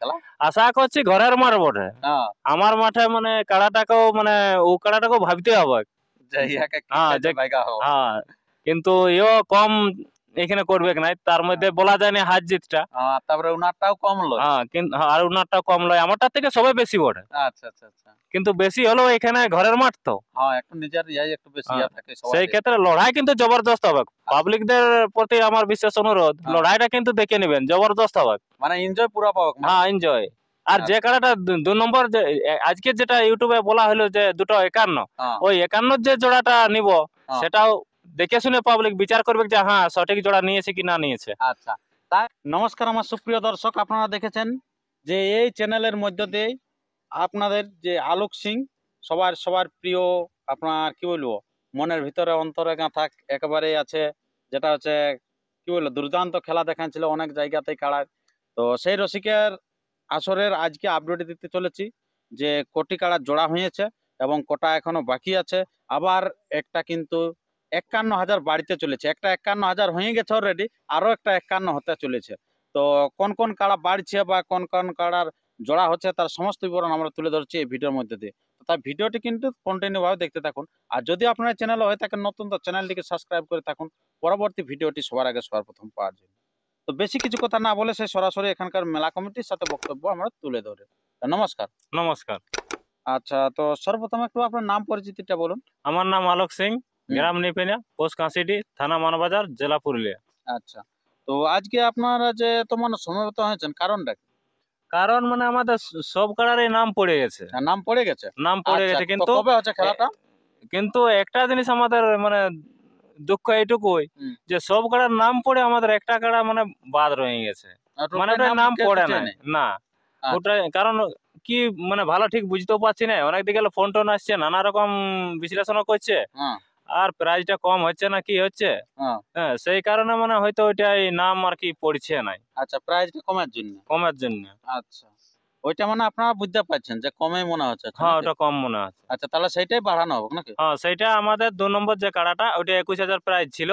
খেলা? আশা করছি ঘরের মাঠ বটে, হ্যাঁ, আমার মাঠে মানে কাড়াটাকেও মানে ও কাড়াটাকেও ভাবতে হবে। যে ইয়াকে কি হ্যাঁ খাইতে বাইগা হও। হ্যাঁ, কিন্তু এও কম এখানে করবে নাই, তার মধ্যে বলা যায় না হার জিতটা। তারপরে উনারটাও কম লয়। হ্যাঁ, কিন্তু আর উনারটা কম লয়, আমারটার থেকে সবাই বেশি বটে, আচ্ছা আচ্ছা আচ্ছা। কিন্তু বেশি হলেও এখানে ঘরের মাঠ তো। হ্যাঁ, একটু নিজের ইয়াই একটু বেশি ইয়া থাকে সবার। সেই ক্ষেত্রে লড়াই কিন্তু জবরদস্ত হবে। পাবলিকদের প্রতি আমার বিশেষ অনুরোধ, লড়াইটা কিন্তু দেখে নেবেন, জবরদস্ত হবে। মানে এনজয় পুরো পাবে। হ্যাঁ, এনজয়। আর যে খেলাটা 2 নম্বর আজকে যেটা ইউটিউবে বলা হলো যে 251, ওই 51 যে জোড়াটা নিব সেটাও দেখে শুনে পাবলিক বিচার করবে যে হ্যাঁ সঠিক জোড়া নিয়েছে কি না নিয়েছে। আচ্ছা, তাই নমস্কার আমার সুপ্রিয় দর্শক, আপনারা দেখেছেন যে এই চ্যানেলের মধ্য দিয়ে আপনাদের যে আলোক সিং সবার প্রিয়, আপনার কি বলবো, মনের ভিতরে অন্তরে গাঁথা একেবারে আছে, যেটা হচ্ছে কি বলবো দুর্দান্ত খেলা দেখাচ্ছিল অনেক জায়গাতেই কাড়ায়। তো সেই রসিকের আসরের আজকে আপডেট দিতে চলেছি যে কোটি কাড়া জোড়া হয়েছে এবং কোটা এখনো বাকি আছে। আবার একটা কিন্তু 51,000 বাড়িতে চলেছে, একটা 51,000 হয়ে গেছে অলরেডি, আরো একটা 51 হতে চলেছে। তো কোন কোন কাড়া বাড়ছে বা কোন কোন কাড়ার জোড়া হচ্ছে তার সমস্ত বিবরণ আমরা তুলে ধরছি এই ভিডিওর মধ্যে দিয়ে। তো তাই ভিডিওটি কিন্তু কন্টিনিউ ভাবে দেখতে থাকুন। আর যদি আপনার চ্যানেল হয়ে থাকেন নতুন, তো চ্যানেলটিকে সাবস্ক্রাইব করে থাকুন পরবর্তী ভিডিওটি সবার আগে সবার প্রথম পাওয়ার জন্য। তো বেশি কিছু কথা না বলে সে সরাসরি এখানকার মেলা কমিটির সাথে বক্তব্য আমরা তুলে ধরে। নমস্কার। নমস্কার। আচ্ছা, তো সর্বপ্রথম একটু আপনার নাম পরিচিতিটা বলুন। আমার নাম আলোক সিং, গ্রাম নিপেনিয়া, পোস্ট কাঁসিডি, থানা মানবাজার, জেলা পুরুলিয়া। আচ্ছা, তো আজকে আপনারা যে তোমার সমবেত হয়েছেন কারণটা কি? কারণ মানে আমাদের সব কাড়ারই নাম পড়ে গেছে। নাম পড়ে গেছে? নাম পড়ে আচ্ছা, গেছে, তো কিন্তু কবে হচ্ছে খেলাটা? কিন্তু একটা জিনিস আমাদের মানে দুঃখ এইটুকুই যে সব কাড়ার নাম পড়ে আমাদের একটা কাড়া মানে বাদ রয়ে গেছে, মানে ওটার নাম পড়ে নাই না। ওটাই কারণ কি মানে ভালো ঠিক বুঝতেও পারছি না, অনেক দিকে ফোন টোন আসছে, নানা রকম বিশ্লেষণ করছে, আর প্রাইজটা কম হচ্ছে না কি হচ্ছে, হ্যাঁ সেই কারণে মানে হয়তো ওইটাই নাম আর কি পড়ছে নাই। আচ্ছা, প্রাইজটা কমের জন্য? কমের জন্য। আচ্ছা, ওইটা মানে আপনারা বুঝতে পারছেন যে কমে মনে হচ্ছে? হ্যাঁ, ওটা কম মনে হচ্ছে। আচ্ছা, তাহলে সেইটাই বাড়ানো হবে নাকি? হ্যাঁ, সেইটা আমাদের 2 নম্বর যে কাড়াটা ওইটা 21,000 প্রাইজ ছিল,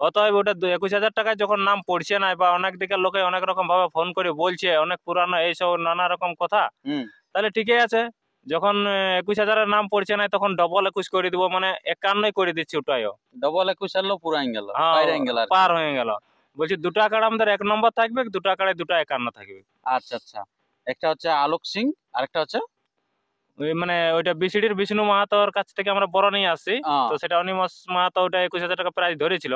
অতএব ওটা 21,000 টাকায় যখন নাম পড়ছে না, বা অনেক দিকের লোকে অনেক রকম ভাবে ফোন করে বলছে অনেক পুরানো এইসব নানা রকম কথা, তাহলে ঠিকই আছে, যখন 21,000-এর নাম পড়ছে না তখন ডবল 21 করে দিব, মানে 51 করে দিচ্ছি ওটাইও। ডবল 21 হলো পুরাই গেল, পার হয়ে গেল। বলছি দুটা কাড়া আমাদের 1 নম্বর থাকবে, দুটা কাড়ায় দুটা 51 থাকবে। আচ্ছা আচ্ছা, একটা হচ্ছে আলোক সিং আর একটা হচ্ছে ওই মানে ওইটা বিসিডির বিষ্ণু মাহাতোর কাছ থেকে আমরা বড় নিয়ে আসছি, তো সেটা অনিমস মাহাতো ওটা 21,000 টাকা প্রাইস ধরেছিল,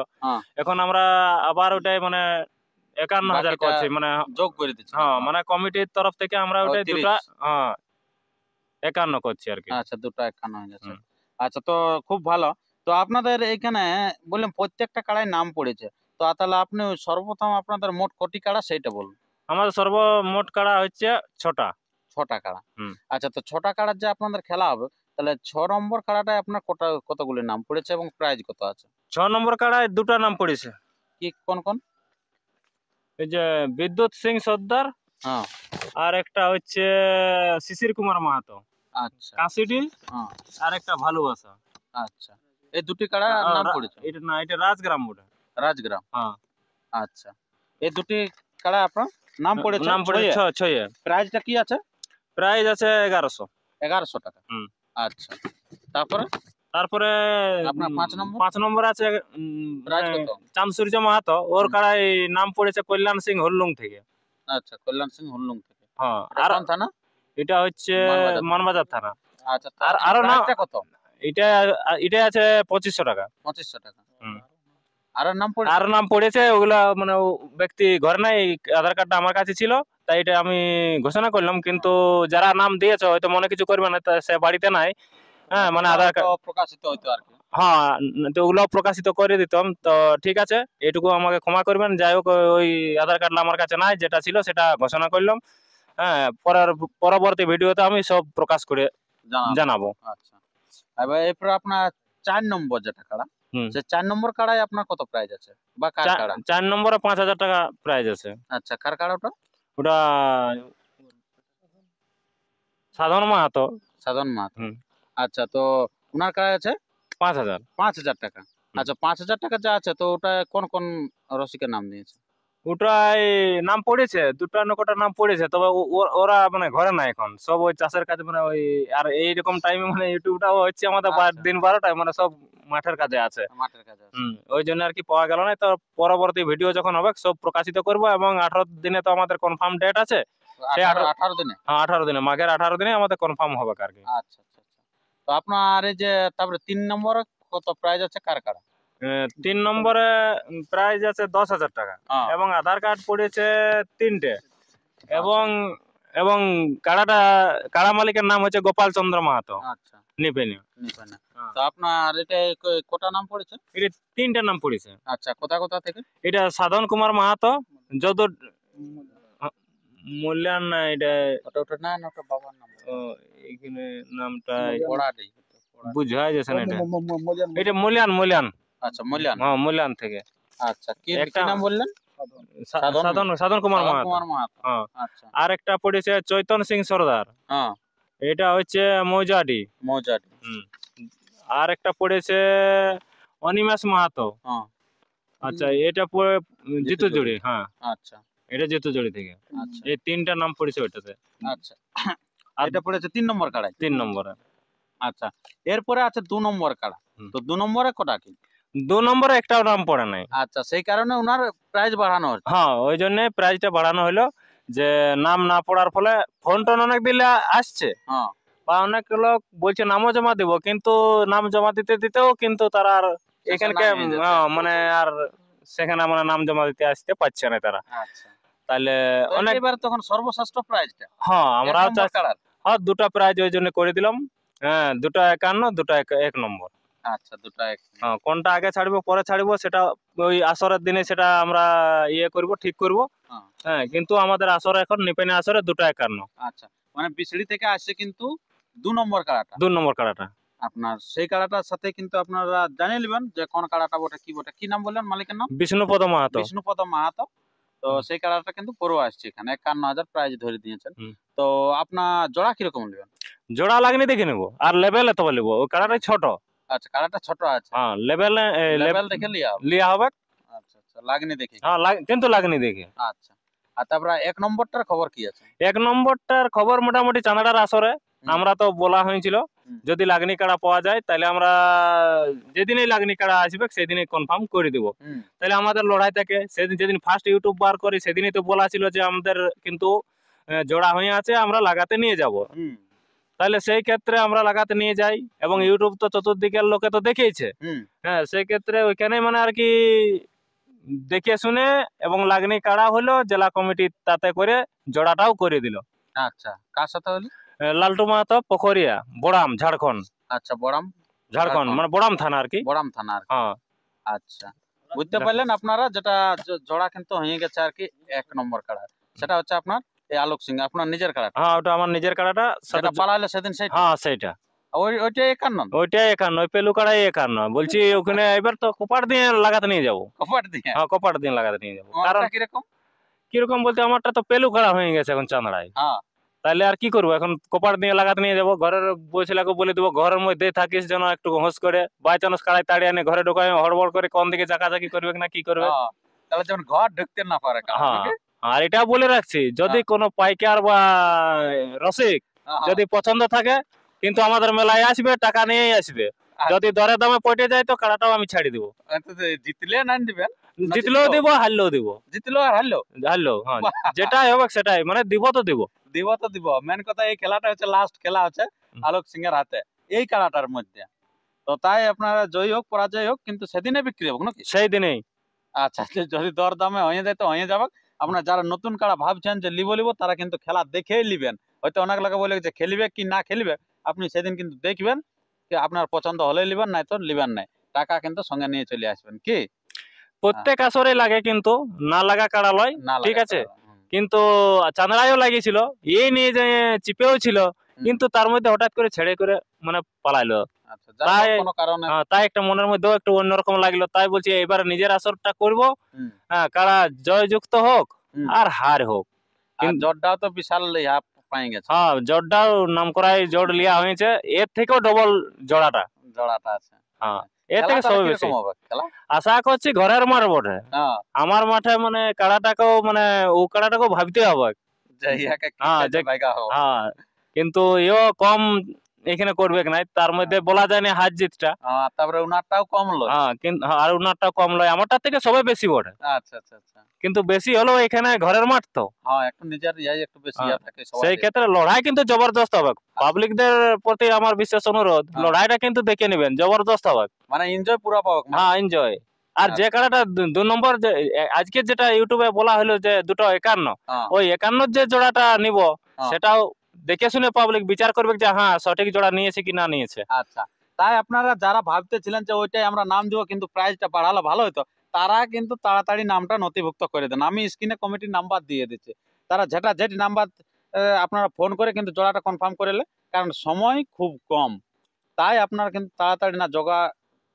এখন আমরা আবার ওটাই মানে 51,000 করছি, মানে যোগ করে দিচ্ছি। হ্যাঁ, মানে কমিটির তরফ থেকে আমরা ওটাই দুটা 51 করছি আর কি। আচ্ছা, দুটো 51 হয়ে যাচ্ছে। আচ্ছা, তো খুব ভালো। তো আপনাদের এখানে বললেন প্রত্যেকটা কাড়ায় নাম পড়েছে, তো তাহলে আপনি সর্বপ্রথম আপনাদের মোট কোটি কাড়া সেইটা বলুন। আমাদের সর্বমোট কাড়া হচ্ছে 6টা। 6টা কাড়া। আচ্ছা, তো 6টা কাড়ার যে আপনাদের খেলা হবে, তাহলে 6 নম্বর কাড়াটায় আপনার কতগুলি নাম পড়েছে এবং প্রাইজ কত আছে? 6 নম্বর কাড়ায় দুটা নাম পড়েছে। কি কোন কোন? এই যে বিদ্যুৎ সিং সর্দার, আর একটা হচ্ছে শিশির কুমার মাহাতো। আচ্ছা, কাশিডি, আর একটা ভালোবাসা। আচ্ছা, এই দুটি কাড়া নাম পড়েছে? এটা না, এটা রাজগ্রাম বটে। রাজগ্রাম, আচ্ছা, এই দুটি কাড়া আপনার নাম পড়েছে? নাম পড়েছে 6। প্রাইজটা কি আছে? প্রাইজ আছে 1100। 1100 টাকা। আচ্ছা, তারপরে আপনার 5 নম্বর আছে চাঁদসূর্য মাহাতো, ওর কাড়াই নাম পড়েছে কল্যাণ সিং হল্লুং থেকে। আচ্ছা, কল্যাণ সিং হল্লুং থেকে। আর কোন থানা? এটা হচ্ছে মানবাজার থানা। আচ্ছা, আর আরো নাম কত? এটা আছে 2500 টাকা। 2500 টাকা। আর নাম পড়েছে ওগুলা মানে ব্যক্তি ঘরে নাই, আধার কার্ডটা আমার কাছে ছিল, তাই এটা আমি ঘোষণা করলাম, কিন্তু যারা নাম দিয়েছে হয়তো মনে কিছু করবে না, সে বাড়িতে নাই, হ্যাঁ মানে আধার কার্ড প্রকাশিত হইতো আর কি। হ্যাঁ, তো ওগুলো প্রকাশিত করে দিতাম, তো ঠিক আছে, এটুকু আমাকে ক্ষমা করবেন। যাই হোক, ওই আধার কার্ডটা আমার কাছে নাই, যেটা ছিল সেটা ঘোষণা করলাম। হ্যাঁ, পরবর্তী ভিডিওতে আমি সব প্রকাশ করে জানাবো। আচ্ছা, এবার এরপর আপনার 4 নম্বর যেটা কাড়া, সে 4 নম্বর কাড়ায় আপনার কত প্রাইজ আছে বা কার কাড়া? 4 নম্বরে 5,000 টাকা প্রাইজ আছে। আচ্ছা, কার কাড়া ওটা? ওটা সাধন মাহাতো। সাধন মাহাতো। আচ্ছা, তো ওনার কাড়া আছে 5,000। 5,000 টাকা। আচ্ছা, 5,000 টাকা যা আছে, তো ওটা কোন কোন রসিকের নাম দিয়েছে? ওটাই নাম পড়েছে, দুটা না কটা নাম পড়েছে, তবে ওরা মানে ঘরে না এখন, সব ওই চাষের কাজে মানে ওই, আর এইরকম টাইমে মানে ইউটিউবটাও হচ্ছে আমাদের আচ্ছা। দিন 12টায়, মানে সব মাঠের কাজে আছে। মাঠের কাজে আছে। ওই জন্য আর কি পাওয়া গেল না। তো পরবর্তী ভিডিও যখন হবে সব প্রকাশিত করব, এবং 18 দিনে তো আমাদের কনফার্ম ডেট আছে। সেই 18 দিনে। হ্যাঁ 18 দিনে, মাঘের 18 দিনে আমাদের কনফার্ম হবে আর কি। আচ্ছা আচ্ছা আচ্ছা। তো আপনার এই যে তারপরে 3 নম্বরে কত প্রাইজ আছে কার কার? 3 নম্বরে প্রাইজ আছে 10,000 টাকা, হ্যাঁ। এবং আধার কার্ড পড়েছে 3টে, এবং এবং কাড়া মালিকের নাম হচ্ছে গোপাল চন্দ্র মাহাতো। আচ্ছা। নিপেনি। নিপানে। তো আপনার এটা কটা নাম পড়েছে? এটা 3টে নাম পড়েছে। আচ্ছা, কোথা কোথা থেকে? এটা সাধন কুমার মাহাতো, যত মূল্যায়ন না, এটা ওটা না না, ওটা বাবার নাম। ও, এখানে নামটা পড়াটি। বুঝা যাচ্ছে না। এটা মূল্যায়ন। আচ্ছা, মূল্যায়ন। হ্যাঁ মূল্যায়ন থেকে। আচ্ছা, কি একটা নাম বললেন? সাধন কুমার সাধন মাহাতো। কুমার মাহাতো। হ্যাঁ। আচ্ছা। আর একটা পড়েছে চৈতন সিং সর্দার, হ্যাঁ। এটা হচ্ছে মৌজাডি। মৌজাটি। আর একটা পড়েছে অনিমেষ মাহাতো। হ্যাঁ। আচ্ছা, এটা জিতু জুড়ি। হ্যাঁ, আচ্ছা। এটা জিতু জুড়ি থেকে। আচ্ছা। এই 3টা নাম পড়েছে ওইটাতে। আচ্ছা। এটা পড়েছে 3 নম্বর কাড়ায়। 3 নম্বরে। আচ্ছা, এরপরে আছে 2 নম্বর কাড়া। তো 2 নম্বরে কটা কি? 2 নম্বরে একটাও নাম পড়ে নাই। আচ্ছা, সেই কারণে ওনার প্রাইজ বাড়ানো হচ্ছে। হ্যাঁ, ওই জন্য প্রাইজটা বাড়ানো হলো, যে নাম না পড়ার ফলে ফোন টোন অনেক দিলে আসছে, হ্যাঁ। বা অনেক লোক বলছে নামও জমা দিব, কিন্তু নাম জমা দিতেও কিন্তু তারা আর এখানকে মানে আর সেখানে মানে নাম জমা দিতে আসতে পারছে না তারা। আচ্ছা। তাহলে অনেক এবার তখন সর্বশ্রেষ্ঠ প্রাইজটা। হ্যাঁ, আমরা হ্যাঁ, দুটা প্রাইজ ওই জন্য করে দিলাম। হ্যাঁ, দুটা 51, দুটা 1 নম্বর। আচ্ছা, দুটা এক। হ্যাঁ, কোনটা আগে ছাড়বো পরে ছাড়বো সেটা ওই আসরের দিনে সেটা আমরা ঠিক করব। হ্যাঁ, কিন্তু আমাদের আসর এখন নিপেনি আসরে দুটা 51। আচ্ছা, মানে বিসড়ি থেকে আসছে কিন্তু 2 নম্বর কাড়াটা। 2 নম্বর কাড়াটা। আপনার সেই কাড়াটার সাথে কিন্তু আপনারা জানিয়ে নেবেন যে কোন কাড়াটা বটে, কি বটে, কি নাম বললেন মালিকের নাম? বিষ্ণুপদ মাহাতো। বিষ্ণুপদ মাহাতো। তো সেই কাড়াটা কিন্তু পড়ে আসছে এখানে 51,000 প্রাইজ ধরে দিয়েছেন। তো আপনার জোড়া কিরকম নেবেন? জোড়া লাগনি দেখে নেবো, আর লেভেল এত বলবো, ওই কাড়াটাই ছোট। আচ্ছা, কাড়াটা ছোট আছে। হ্যাঁ, লেভেল দেখে লিয়া হবে। আচ্ছা আচ্ছা, লাগনি দেখে। হ্যাঁ, কিন্তু লাগনি দেখে। আচ্ছা। আর তারপরে 1 নম্বরটার খবর কি আছে? 1 নম্বরটার খবর মোটামুটি চাঁদাটার আসরে আমরা তো বলা হয়েছিল, যদি লাগনি কাড়া পাওয়া যায় তাহলে আমরা যেদিনই লাগনি কাড়া আসবে সেদিনই কনফার্ম করে দিব। তাহলে আমাদের লড়াই থাকে, যেদিন ফার্স্ট ইউটিউব বার করি সেদিনই তো বলা ছিল যে আমাদের কিন্তু জোড়া হয়ে আছে, আমরা লাগাতে নিয়ে যাব। তাহলে সেই ক্ষেত্রে আমরা লাগাতে নিয়ে যাই, এবং ইউটিউব তো চতুর্দিকের লোকে তো দেখেইছে। হ্যাঁ, সেই ক্ষেত্রে ওইখানে মানে আর কি দেখে শুনে এবং লাগনি কাড়া হলো, জেলা কমিটি তাতে করে জোড়াটাও করে দিল। আচ্ছা, কার সাথে হলো? লালটু মাহাতো, পোখরিয়া, বড়াম, ঝাড়খণ্ড। আচ্ছা, বড়াম, ঝাড়খণ্ড মানে বড়াম থানা আর কি। বড়াম থানা আর কি। হ্যাঁ। আচ্ছা, বুঝতে পারলেন আপনারা, যেটা জোড়া কিন্তু হয়ে গেছে আর কি 1 নম্বর কাড়া। সেটা হচ্ছে আপনার এই আলোক সিং, আপনার নিজের কাড়া। হ্যাঁ, ওটা আমার নিজের কাড়াটা। সেটা পালাইলে সেদিন সেইটা। হ্যাঁ, সেইটা। ওইটাই 51। ওইটাই 51, ওই পেলু কাড়াই 51। বলছি ওখানে এবার তো কপাট দিয়ে লাগাতে নিয়ে যাবো। কপাট দিয়ে? হ্যাঁ, কপাট দিয়ে লাগাতে নিয়ে যাবো। কারণ কিরকম? কিরকম বলতে আমারটা তো পেলু কাড়া হয়ে গেছে এখন চাঁদড়ায়। হ্যাঁ। তাহলে আর কি করবো, এখন কপাট দিয়ে লাগাতে নিয়ে যাবো। ঘরের বইছেলাকে বলে দেবো ঘরের মধ্যে থাকিস, যেন একটু হোস করে বাই চান্স কাড়াই তাড়ি আনে ঘরে ঢোকায় হড়বড় করে কোন দিকে চাকাচাকি করবে না কি করবে। তাহলে যেমন ঘর ঢুকতে না পারে। হ্যাঁ, আর এটা বলে রাখছি, যদি কোনো পাইকার বা রসিক যদি পছন্দ থাকে কিন্তু আমাদের মেলায় আসবে, টাকা নিয়েই আসবে। যদি দরে দামে পটে যায় তো কাড়াটাও আমি ছাড়ি দিব। জিতলে না দিবেন? জিতলেও দিব, হারলেও দিব। জিতলেও আর হারলেও হ্যাঁ, যেটাই হবে সেটাই, মানে দিব তো দিব। মেন কথা এই খেলাটা হচ্ছে লাস্ট খেলা হচ্ছে আলোক সিং এর হাতে এই খেলাটার মধ্যে। তো তাই আপনারা জয়ী হোক পরাজয় হোক, কিন্তু সেদিনে বিক্রি হোক নাকি? সেই দিনেই। আচ্ছা, যদি দর দামে হয়ে যায় তো হয়ে যাবে। আপনারা যারা নতুন কাড়া ভাবছেন যে লিব তারা কিন্তু খেলা দেখেই লিবেন। হয়তো অনেক লোকে বলে যে খেলিবে কি না খেলিবে, আপনি সেদিন কিন্তু দেখবেন যে আপনার পছন্দ হলে লিবেন, নাই তো লিবেন নাই। টাকা কিন্তু সঙ্গে নিয়ে চলে আসবেন। কি প্রত্যেক আসরে লাগে, কিন্তু না লাগা কাড়া লয়, ঠিক আছে। কিন্তু চাঁদড়ায়ও লাগিয়েছিল, এই নিয়ে যে চিপেও ছিল, কিন্তু তার মধ্যে হঠাৎ করে ছেড়ে করে মানে পালাইলো। তাই একটা মনের মধ্যেও একটু অন্যরকম লাগলো। তাই বলছি এবার নিজের আসরটা করবো। হ্যাঁ, কাড়া জয়যুক্ত হোক আর হার হোক। জটটাও তো বিশাল পাই গেছে। হ্যাঁ, জটটাও নাম করাই জট লিয়া হয়েছে, এর থেকেও ডবল জোড়াটা আছে। হ্যাঁ, এর থেকে খেলাটা সবাই বেশি কিরকম হবে খেলা? আশা করছি ঘরের মাঠ বটে, হ্যাঁ, আমার মাঠে মানে কাড়াটাকেও মানে ও কাড়াটাকেও ভাবতে হবে। যে ইয়াকে হ্যাঁ ক্রিকেটে যে লাগা হবে। হ্যাঁ কিন্তু এও কম এখানে করবে নাই, তার মধ্যে বলা যায় না হার জিতটা। তারপরে উনারটাও কম লয়। হ্যাঁ কিন্তু আর উনারটা কম লয়, আমারটার থেকে সবাই বেশি বটে, আচ্ছা আচ্ছা আচ্ছা। কিন্তু বেশি হলেও এখানে ঘরের মাঠ তো। হ্যাঁ, একটু নিজের ইয়াই একটু বেশি ইয়া থাকে সেই সবাই। ক্ষেত্রে লড়াই কিন্তু জবরদস্ত হবে। পাবলিকদের প্রতি আমার বিশেষ অনুরোধ, হ্যাঁ। লড়াইটা কিন্তু দেখে নেবেন, জবরদস্ত হবে। মানে এনজয় পুরা পাবে। হ্যাঁ এনজয়। আর যে কাড়াটা 2 নম্বর আজকে যেটা ইউটিউবে বলা হলো যে 251, হ্যাঁ, ওই 51 যে জোড়াটা নিব হ্যাঁ। সেটাও দেখে শুনে পাবলিক বিচার করবে যে হ্যাঁ সঠিক জোড়া নিয়েছে কি না নিয়েছে। আচ্ছা। তাই আপনারা যারা ভাবতেছিলেন যে ওইটাই আমরা নাম দিব কিন্তু প্রাইজটা বাড়ালে ভালো হতো, তারা কিন্তু তাড়াতাড়ি নামটা নথিভুক্ত করে দেন। আমি স্ক্রিনে কমিটির নাম্বার দিয়ে দিচ্ছি। তারা যেটি নাম্বার আপনারা ফোন করে কিন্তু জোড়াটা কনফার্ম করে নেন, কারণ সময় খুব কম। তাই আপনারা কিন্তু তাড়াতাড়ি না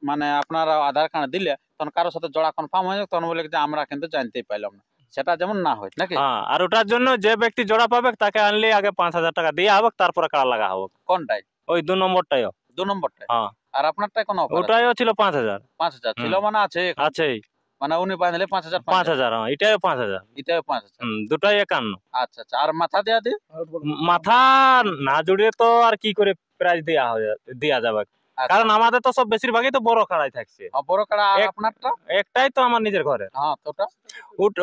মানে আপনারা আধার কার্ড দিলে তখন কারোর সাথে জোড়া কনফার্ম হয়ে যাবে, তখন বলে যে আমরা কিন্তু জানতেই পাইলাম না, সেটা যেমন না হয় নাকি। হ্যাঁ আর ওটার জন্য যে ব্যক্তি জোড়া পাবে তাকে আনলে আগে 5,000 টাকা দিয়ে হবে, তারপরে কাড়া লাগা হবে। কোনটাই? ওই 2 নম্বরটাইও। 2 নম্বরটাই? হ্যাঁ আর আপনারটাই কোনো অফার আছে? ওটাইও ছিল 5,000। 5,000 ছিল মানে আছে এখন? আছেই মানে উনি বাঁধলে 5,000 5,000, হ্যাঁ এটাও 5,000। এটাও 5,000। দুটাই 51। আচ্ছা আচ্ছা। আর মাথা দেয়া দিয়ে? মাথা না জুড়ে তো আর কি করে প্রাইজ দেয়া যাবে, আচ্ছা। কারণ আমাদের তো সব বেশিরভাগই তো বড় কাড়াই থাকছে। বড় কাড়া। আর এক- আপনারটা? একটাই তো আমার নিজের ঘরে। হ্যাঁ, তো ওটা?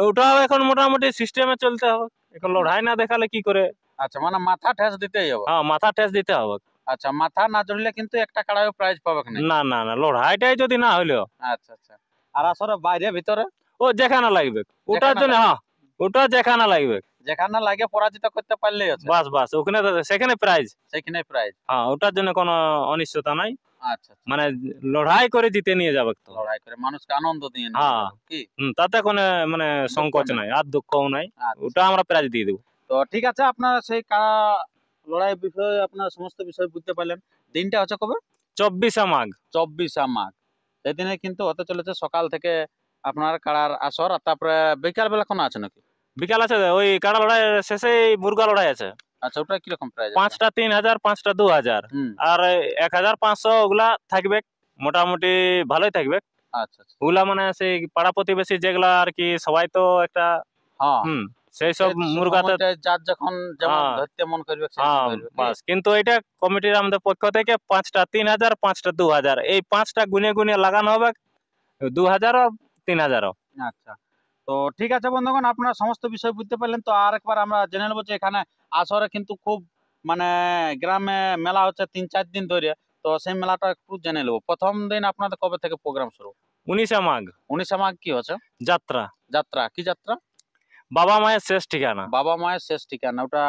ওটাও এখন মোটামুটি সিস্টেমে চলতে হবে, এখন লড়াই না দেখালে কি করে। আচ্ছা, মানে মাথা ঠেস দিতেই হবে। হ্যাঁ মাথা টেস দিতে হবে। আচ্ছা, মাথা না জড়লে কিন্তু একটা কাড়াও প্রাইজ পাবে না। না না না লড়াইটাই যদি না হইলেও আচ্ছা আচ্ছা। আর আসলে বাইরে ভিতরে? ও যেখানে লাগবে ওটার যেখানে জন্য, হ্যাঁ ওটা যেখানে লাগবে। যেখানে লাগে পরাজিত করতে পারলেই আছে। বাস বাস ওখানে সেখানে প্রাইজ। সেখানে প্রাইজ। হ্যাঁ ওটার জন্য কোনো অনিশ্চয়তা নাই, আচ্ছা আচ্ছা। মানে লড়াই করে জিতে নিয়ে যাবে তো। লড়াই করে মানুষকে আনন্দ দিয়ে নিয়ে হ্যাঁ। যাবে। কি? তাতে কোনো মানে সংকোচ নেই। নাই আর দুঃখও নাই, আচ্ছা। ওটা আমরা প্রাইজ দিয়ে দেবো। তো ঠিক আছে, আপনার সেই কাড়া লড়াই বিষয়ে আপনার সমস্ত বিষয় বুঝতে পারলেন। দিনটা হচ্ছে কবে? 24শে মাঘ। 24শে মাঘ। সেদিনে কিন্তু হতে চলেছে সকাল থেকে আপনার কাড়ার আসর, আর তারপরে বিকাল বেলা কোনো আছে নাকি? বিকাল আছে, ওই কাড়া লড়াই শেষে মুরগা লড়াই আছে। আচ্ছা, ওটা কিরকম প্রাইস? 5টা 3,000, 5টা 2,000, হুম। আর 1,500 ওগুলা থাকবে, মোটামুটি ভালোই থাকবে। আচ্ছা আচ্ছা। ওগুলা মানে সেই পাড়া প্রতিবেশী যেগুলা আর কি সবাই তো একটা হ্যাঁ। সেই সব মুরগাতে। যার যখন যেমন হ্যাঁ। ধরতে মন করবে হ্যাঁ সেরকম করবে। বাস, কিন্তু এটা কমিটির আমাদের পক্ষ থেকে 5টা 3,000, 5টা 2,000, এই 5টা গুনে গুনে লাগানো হবে, 2,000 আর 3,000। আচ্ছা। তো ঠিক আছে বন্ধুগণ, আপনারা সমস্ত বিষয় বুঝতে পারলেন। তো আরেকবার আমরা জেনে নেবো যে এখানে আসরে কিন্তু খুব মানে গ্রামে মেলা হচ্ছে 3-4 দিন ধরে। তো সেই মেলাটা একটু জেনে নেবো। প্রথম দিন আপনাদের কবে থেকে প্রোগ্রাম শুরু? 19শে মাঘ 19শে মাঘ কি হচ্ছে? যাত্রা, যাত্রা। কি যাত্রা? বাবা মায়ের শেষ ঠিকানা। বাবা মায়ের শেষ ঠিকানা। ওটা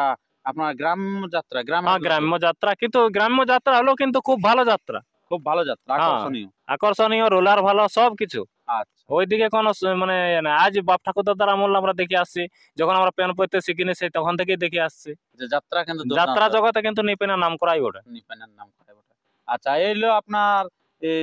আপনার গ্রাম্য যাত্রা? হ্যাঁ গ্রাম্য যাত্রা, কিন্তু গ্রাম্য যাত্রা হলো কিন্তু খুব ভালো যাত্রা, খুব ভালো যাত্রা, হ্যাঁ। আকর্ষণীয়। আকর্ষণীয়, রোলার ভালো, সব কিছু। আচ্ছা। ওইদিকে কোনো মানে আজ বাপ ঠাকুর দাদার আমল আমরা দেখে আসছি, যখন আমরা প্যান পড়তে শিখিনি সেই তখন থেকেই দেখে আসছি। যে যাত্রা কিন্তু যাত্রা জগতে কিন্তু নিপেনা নাম করাই ওঠে। নিপেনের নাম করে ওটা। আচ্ছা, এই হলো আপনার এই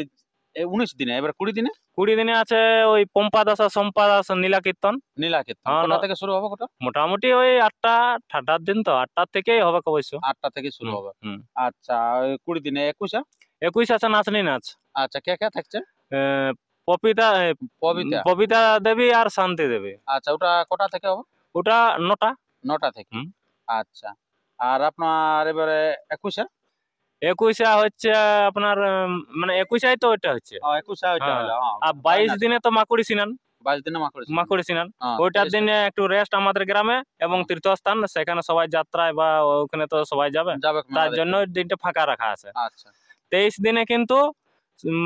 19 দিনে। এবার 20 দিনে? 20 দিনে আছে ওই পম্পা দাস আর সম্পা দাস নীলা কীর্তন। নীলা কীর্তন। হ্যাঁ, কটা থেকে শুরু হবে কোটা? মোটামুটি ওই 8টা, ঠান্ডার দিন তো 8টার থেকেই হবে অবশ্য। 8টা থেকে শুরু হবে। হুম। আচ্ছা, ওই 20 দিনে 21 21 আছে নাচনি নাচ। আচ্ছা, কে কে থাকছে? পপিতা কবিতা। ববিতা দেবী আর শান্তি দেবী। আচ্ছা, ওটা কটা থেকে হবে? ওটা 9টা। 9টা থেকে। হুম। আচ্ছা। আর আপনার এবারে 21 21 হচ্ছে আপনার মানে 21 তো ওইটা হচ্ছে। 21 ওইটা হ্যাঁ। হলো। আর 22 দিনে তো মাকুড়ি সিনান। 22 দিনে মাকড়ি। মাকুড়ি সিনান হ্যাঁ, ওইটার 23 দিনে একটু রেস্ট আমাদের গ্রামে, এবং হ্যাঁ। তীর্থস্থান সেখানে সবাই যাত্রায় বা ওখানে তো সবাই যাবে, যাবে তার মেলা জন্য দেখতে। ওই দিনটা ফাঁকা রাখা আছে। আচ্ছা 23 দিনে কিন্তু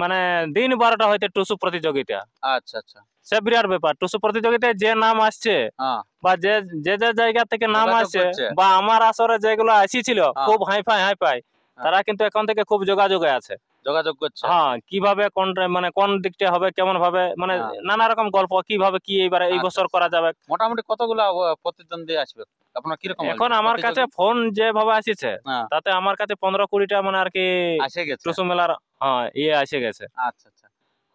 মানে দিন 12টা হইতে টুসু প্রতিযোগিতা। আচ্ছা আচ্ছা। সে বিরাট ব্যাপার, টুসু প্রতিযোগিতায় যে নাম আসছে হ্যাঁ। বা যে যে যে জায়গা থেকে নাম যোগাযোগ আসছে, করছে। বা আমার আসরে যেগুলো আসিছিল হ্যাঁ। খুব হাইফাই, তারা কিন্তু এখন থেকে খুব যোগাযোগে আছে। যোগাযোগ করছে। হ্যাঁ কিভাবে কোন মানে কোন দিকটা হবে, কেমন ভাবে, মানে হ্যাঁ। নানা রকম গল্প কিভাবে কি এবারে এই আচ্ছা, বছর করা যাবে। মোটামুটি কতগুলা প্রতিদ্বন্দ্বী আসবে? আপনার কিরকম এখন লাগছে? আমার কাছে ফোন যেভাবে আসছে হ্যাঁ। তাতে আমার কাছে 15-20টা মানে আর কি আসে গেছে। টুসু মেলার এসে গেছে। আচ্ছা আচ্ছা,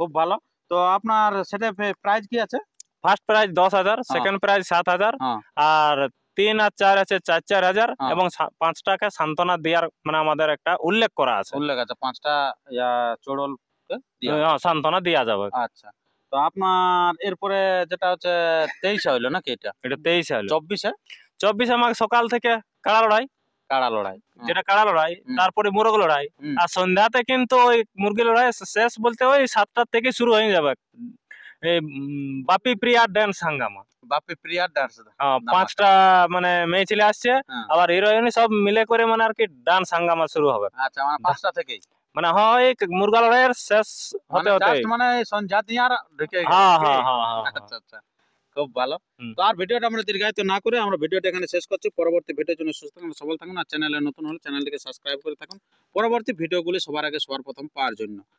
খুব ভালো। তো আপনার সেটা প্রাইজ কি আছে? ফার্স্ট প্রাইজ 10,000, সেকেন্ড প্রাইজ 7,000, হ্যাঁ। আর 3 আর 4 আছে 4,000, হ্যাঁ। এবং 5টাকে সান্ত্বনা দেওয়ার মানে আমাদের একটা উল্লেখ করা আছে। উল্লেখ আছে 5টা চড়ল ওকে দেওয়া হবে। সান্ত্বনা দেওয়া যাবে। আচ্ছা, তো আপনার এরপরে যেটা হচ্ছে 23 হইলো নাকি এটা? এটা 23 হলো। 24 24 আমাকে সকাল থেকে কাড়া লড়াই, কাড়া লড়াই। যেটা কাড়া লড়াই, হুম। তারপরে মোরগ লড়াই, হুম। আর সন্ধ্যাতে কিন্তু ওই মুরগি লড়াই শেষ বলতে ওই 7টা থেকে শুরু হয়ে যাবে। এই বাপি প্রিয়া ড্যান্স হাঙ্গামা। বাপি প্রিয়া ডান্স। 5টা মানে মেয়ে ছেলে আসছে, হ্যাঁ। আবার হিরোইনি সব মিলে করে মানে আর কি ডান্স হাঙ্গামা শুরু হবে। আচ্ছা, মানে 5টা থেকেই মানে হয় মুরগা লড়াইয়ের শেষ হতে মানে হতে। জাস্ট মানে সন্ধ্যা দিয়ে আর ঢুকে গেল। হ্যাঁ কি? হ্যাঁ হ্যাঁ হ্যাঁ। আচ্ছা আচ্ছা, খুব ভালো। হুম। তো আর ভিডিওটা আমরা দীর্ঘায়িত না করে আমরা ভিডিওটা এখানে শেষ করছি। পরবর্তী ভিডিওর জন্য সুস্থ থাকুন, সবল থাকুন, আর চ্যানেলে নতুন হলে চ্যানেলটিকে সাবস্ক্রাইব করে থাকুন পরবর্তী ভিডিওগুলি সবার আগে সবার প্রথম পাওয়ার জন্য।